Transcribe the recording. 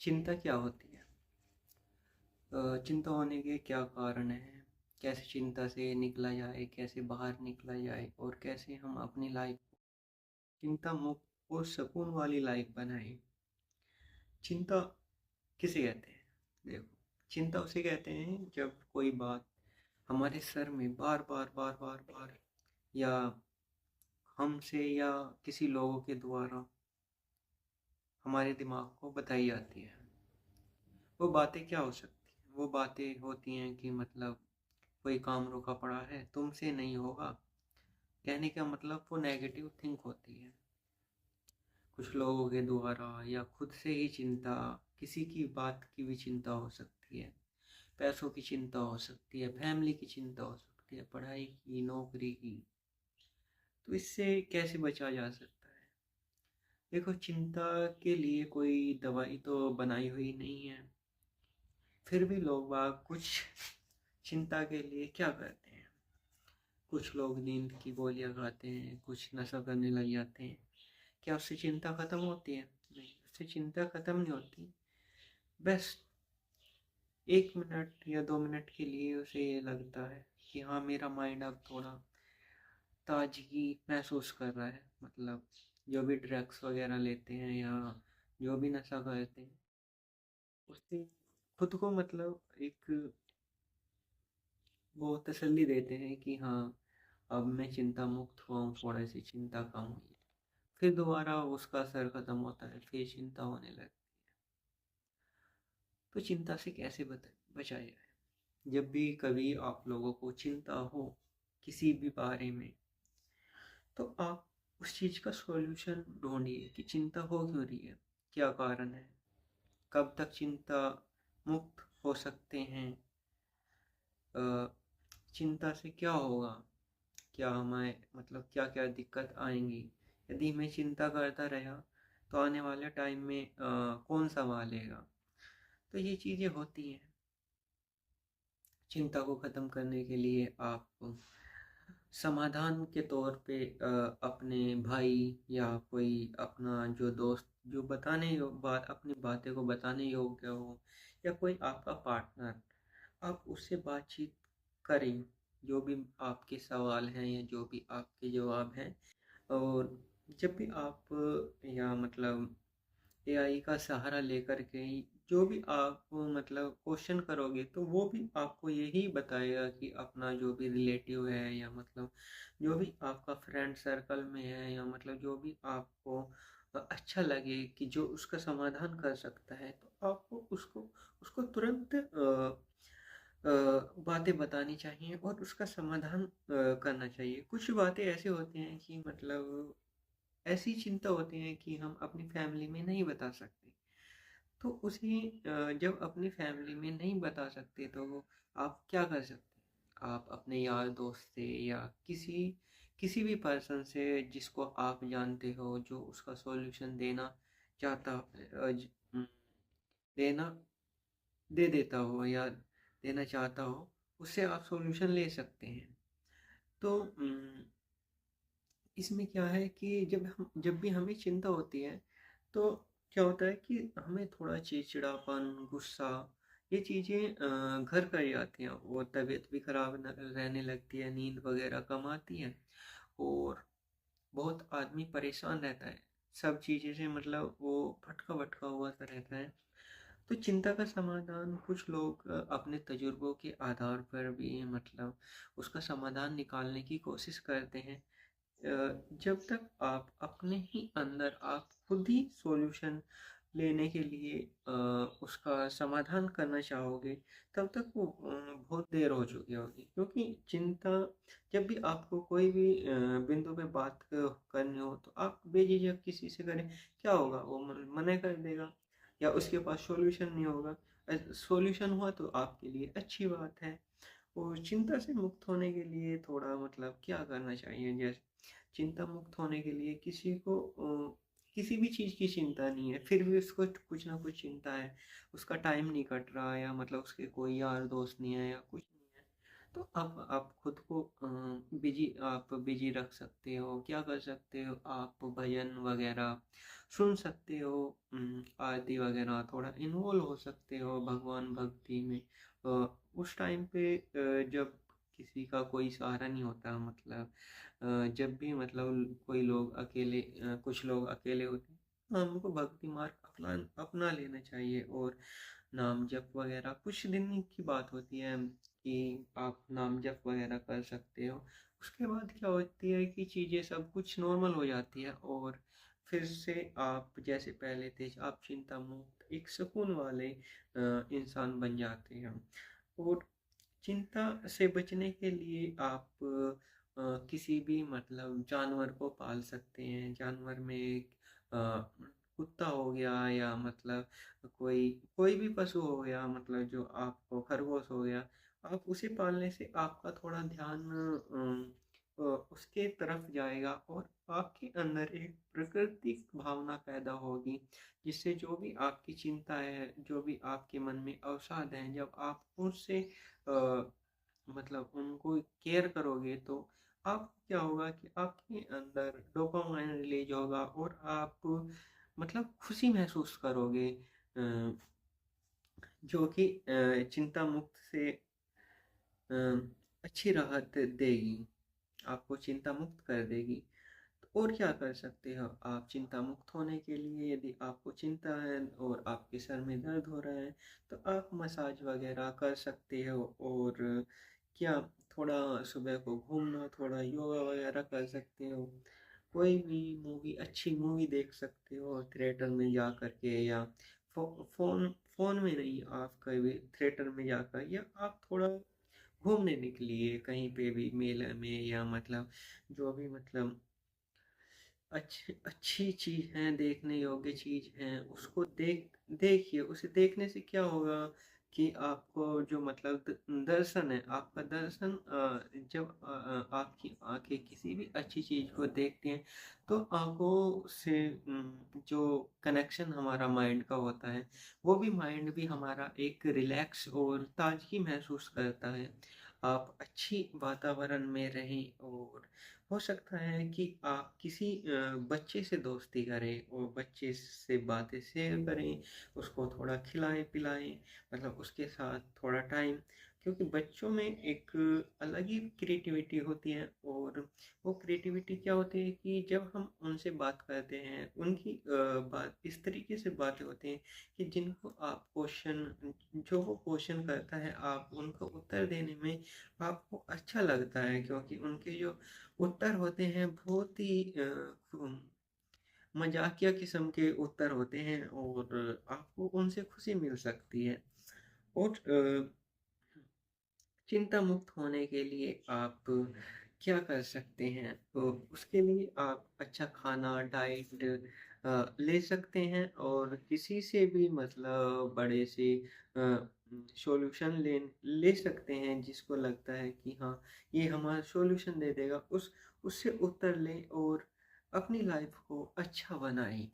चिंता क्या होती है? चिंता होने के क्या कारण हैं? कैसे चिंता से निकला जाए, कैसे बाहर निकला जाए और कैसे हम अपनी लाइफ को चिंता मुक्त और सुकून वाली लाइफ बनाएं? चिंता किसे कहते हैं? देखो, चिंता उसे कहते हैं जब कोई बात हमारे सर में बार बार या हमसे या किसी लोगों के द्वारा हमारे दिमाग को बताई जाती है। वो बातें क्या हो सकती हैं? वो बातें होती हैं कि मतलब कोई काम रुका पड़ा है, तुमसे नहीं होगा। कहने का मतलब वो नेगेटिव थिंक होती है। कुछ लोगों के द्वारा या खुद से ही चिंता, किसी की बात की भी चिंता हो सकती है, पैसों की चिंता हो सकती है, फैमिली की चिंता हो सकती है, पढ़ाई की, नौकरी की। तो इससे कैसे बचा जा सकता है? देखो, चिंता के लिए कोई दवाई तो बनाई हुई नहीं है। फिर भी लोग बाग कुछ चिंता के लिए क्या करते हैं? कुछ लोग नींद की गोलियां खाते हैं, कुछ नशा करने लग जाते हैं। क्या उससे चिंता खत्म होती है? नहीं, उससे चिंता खत्म नहीं होती। बस 1 मिनट या 2 मिनट के लिए उसे ये लगता है कि हाँ, मेरा माइंड अब थोड़ा ताजगी महसूस कर रहा है। मतलब जो भी ड्रग्स वगैरह लेते हैं या जो भी नशा करते हैं, उससे खुद को मतलब एक वो तसल्ली देते हैं कि हाँ, अब मैं चिंता मुक्त हुआ हूँ, थोड़ी सी चिंता कम हुई है। फिर दोबारा उसका असर खत्म होता है, फिर चिंता होने लगती है। तो चिंता से कैसे बचा जाए? जब भी कभी आप लोगों को चिंता हो किसी भी बारे में, तो आप उस चीज़ का सॉल्यूशन ढूंढिए कि चिंता हो क्यों रही है, क्या कारण है, कब तक चिंता मुक्त हो सकते हैं, चिंता से क्या होगा, क्या हमें मतलब क्या क्या दिक्कत आएंगी यदि मैं चिंता करता रहा, तो आने वाले टाइम में कौन संभालेगा। तो ये चीज़ें होती हैं। चिंता को ख़त्म करने के लिए आप समाधान के तौर पे अपने भाई या कोई अपना जो दोस्त जो बात अपनी बातें को बताने योग्य हो, या कोई आपका पार्टनर, आप उससे बातचीत करें। जो भी आपके सवाल हैं या जो भी आपके जवाब हैं, और जब भी आप या मतलब एआई का सहारा लेकर के ही जो भी आप मतलब क्वेश्चन करोगे, तो वो भी आपको यही बताएगा कि अपना जो भी रिलेटिव है या मतलब जो भी आपका फ्रेंड सर्कल में है या मतलब जो भी आपको अच्छा लगे कि जो उसका समाधान कर सकता है, तो आपको उसको उसको तुरंत बातें बतानी चाहिए और उसका समाधान करना चाहिए। कुछ बातें ऐसी होती हैं कि मतलब ऐसी चिंता होती है कि हम अपनी फैमिली में नहीं बता सकते। तो उसे जब अपनी फैमिली में नहीं बता सकते, तो आप क्या कर सकते हैं? आप अपने यार दोस्त से या किसी किसी भी पर्सन से जिसको आप जानते हो, जो उसका सॉल्यूशन देना चाहता देना दे देता हो या देना चाहता हो, उससे आप सॉल्यूशन ले सकते हैं। तो इसमें क्या है कि जब भी हमें चिंता होती है, तो क्या होता है कि हमें थोड़ा चिड़चिड़ापन, गुस्सा, ये चीज़ें घर कर जाती हैं और तबीयत भी खराब रहने लगती है, नींद वगैरह कम आती है और बहुत आदमी परेशान रहता है। सब चीज़ें से मतलब वो भटका भटका हुआ सा रहता है। तो चिंता का समाधान कुछ लोग अपने तजुर्बों के आधार पर भी मतलब उसका समाधान निकालने की कोशिश करते हैं। जब तक आप अपने ही अंदर आप खुद ही सॉल्यूशन लेने के लिए उसका समाधान करना चाहोगे, तब तक वो बहुत देर हो चुकी होगी। क्योंकि चिंता, जब भी आपको कोई भी बिंदु पे बात करनी हो, तो आप बेझिझक किसी से करें। क्या होगा? वो मना कर देगा या उसके पास सॉल्यूशन नहीं होगा। सॉल्यूशन हुआ तो आपके लिए अच्छी बात है। और चिंता से मुक्त होने के लिए थोड़ा मतलब क्या करना चाहिए? जैसे चिंता मुक्त होने के लिए किसी को किसी भी चीज़ की चिंता नहीं है, फिर भी उसको कुछ ना कुछ चिंता है। उसका टाइम नहीं कट रहा, या मतलब उसके कोई यार दोस्त नहीं है या कुछ नहीं है, तो अब आप खुद को बिजी रख सकते हो। क्या कर सकते हो, आप भजन वगैरह सुन सकते हो, आरती वगैरह थोड़ा इन्वॉल्व हो सकते हो भगवान भक्ति में। उस टाइम पे जब किसी का कोई सहारा नहीं होता, मतलब जब भी मतलब कोई लोग अकेले, कुछ लोग अकेले होते हैं, तो हमको भक्ति मार्ग अपना लेना चाहिए। और नाम जप वगैरह कुछ दिन की बात होती है कि आप नाम जप वगैरह कर सकते हो। उसके बाद क्या होती है कि चीज़ें सब कुछ नॉर्मल हो जाती है, और फिर से आप जैसे पहले थे, आप चिंता मुक्त एक सुकून वाले इंसान बन जाते हैं। और चिंता से बचने के लिए आप किसी भी मतलब जानवर को पाल सकते हैं। जानवर में एक कुत्ता हो गया, या मतलब कोई कोई भी पशु हो गया, मतलब जो आपको खरगोश हो गया, आप उसे पालने से आपका थोड़ा ध्यान उसके तरफ जाएगा, और आपके अंदर एक प्राकृतिक भावना पैदा होगी, जिससे जो भी आपकी चिंता है, जो भी आपके मन में अवसाद है, जब आप उससे मतलब उनको केयर करोगे, तो आप क्या होगा कि आपके अंदर डोपामाइन रिलीज होगा, और आप मतलब खुशी महसूस करोगे, जो कि चिंता मुक्त से अच्छी राहत देगी, आपको चिंता मुक्त कर देगी। तो और क्या कर सकते हो आप चिंता मुक्त होने के लिए? यदि आपको चिंता है और आपके सर में दर्द हो रहा है, तो आप मसाज वगैरह कर सकते हो। और क्या, थोड़ा सुबह को घूमना, थोड़ा योगा वगैरह कर सकते हो। कोई भी अच्छी मूवी देख सकते हो थिएटर में जा कर के, या फोन में नहीं, आप कभी थिएटर में जाकर, या आप थोड़ा घूमने निकलिए कहीं पे भी मेले में, या मतलब जो भी मतलब अच्छी अच्छी चीज है, देखने योग्य चीज है, उसको देखिए। उसे देखने से क्या होगा कि आपको जो मतलब दर्शन है, आपका दर्शन, जब आपकी आंखें किसी भी अच्छी चीज को देखती हैं, तो आंखों से जो कनेक्शन हमारा माइंड का होता है, वो भी माइंड भी हमारा एक रिलैक्स और ताजगी महसूस करता है। आप अच्छी वातावरण में रहें, और हो सकता है कि आप किसी बच्चे से दोस्ती करें, और बच्चे से बातें शेयर करें, उसको थोड़ा खिलाएं पिलाएं, मतलब उसके साथ थोड़ा टाइम, क्योंकि बच्चों में एक अलग ही क्रिएटिविटी होती है। और वो क्रिएटिविटी क्या होती है कि जब हम उनसे बात करते हैं, उनकी बात इस तरीके से बातें होती हैं कि जिनको आप क्वेश्चन, जो वो क्वेश्चन करता है, आप उनको उत्तर देने में आपको अच्छा लगता है, क्योंकि उनके जो उत्तर होते हैं बहुत ही मजाकिया किस्म के उत्तर होते हैं, और आपको उनसे खुशी मिल सकती है। और चिंता मुक्त होने के लिए आप क्या कर सकते हैं, तो उसके लिए आप अच्छा खाना, डाइट ले सकते हैं, और किसी से भी मतलब बड़े से सॉल्यूशन ले सकते हैं, जिसको लगता है कि हाँ, ये हमारा सॉल्यूशन दे देगा, उससे उत्तर लें, और अपनी लाइफ को अच्छा बनाएं।